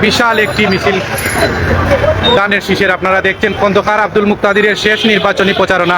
বিশাল একটি মিছিল ধানের শীষের আপনারা দেখছেন খন্দকার আব্দুল মুক্তাদিরের শেষ নির্বাচনী প্রচারণা।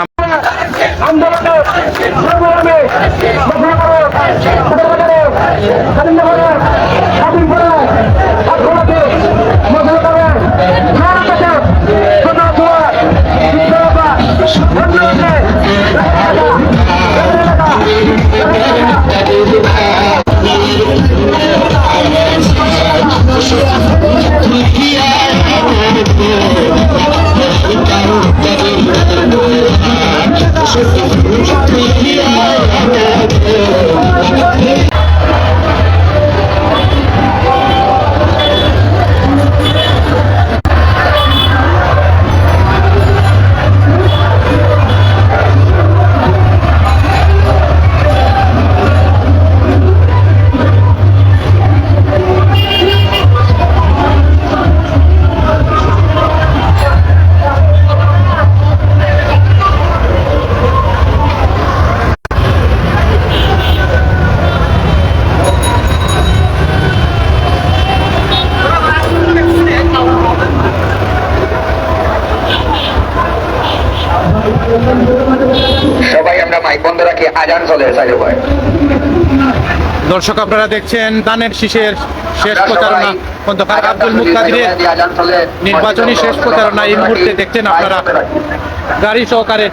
সবাই আমরা মাইক বন্ধ রাখি, আজান চলে চাইলে ভাই। দর্শক আপনারা দেখছেন ধানের শীষের শেষ প্রচারণা খন্দকার আব্দুল মুক্তাদিরের নির্বাচনী শেষ প্রচারণা এই মুহূর্তে দেখছেন আপনারা গাড়ি সহকারে।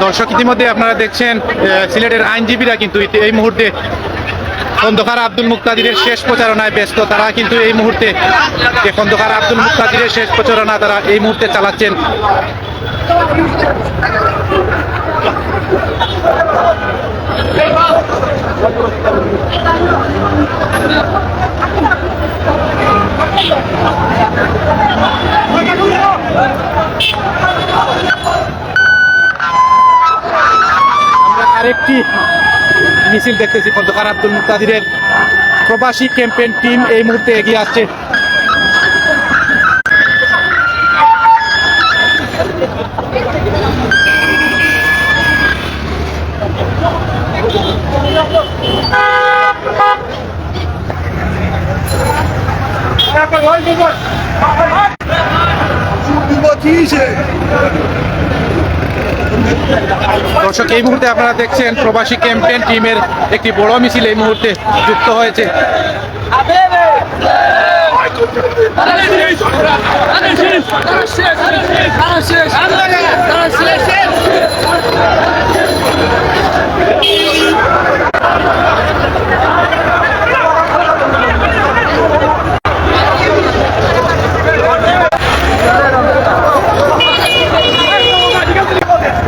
দর্শক ইতিমধ্যে আপনারা দেখছেন সিলেটের আইনজীবীরা কিন্তু এই মুহূর্তে খন্দকার আব্দুল মুক্তাদিরের শেষ প্রচারণায় ব্যস্ত। তারা কিন্তু এই মুহূর্তে খন্দকার আব্দুল মুক্তাদিরের শেষ প্রচারণা তারা এই মুহূর্তে চালাচ্ছেন। আরেকটি মিছিল দেখতেছি খন্দকার আব্দুল মুক্তাদিরের প্রবাসী ক্যাম্পেইন টিম এই মুহূর্তে এগিয়ে আসছে। দর্শক এই মুহূর্তে আপনারা দেখছেন প্রবাসী ক্যাম্পেইন টিমের একটি বড় মিছিল এই মুহূর্তে যুক্ত হয়েছে।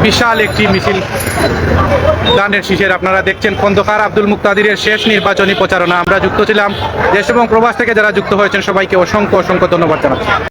বিশাল একটি মিছিল ধানের শীষের আপনারা দেখছেন খন্দকার আব্দুল মুক্তাদিরের শেষ নির্বাচনী প্রচারণা। আমরা যুক্ত ছিলাম দেশ এবং প্রবাস থেকে যারা যুক্ত হয়েছেন সবাইকে অসংখ্য ধন্যবাদ জানাচ্ছি।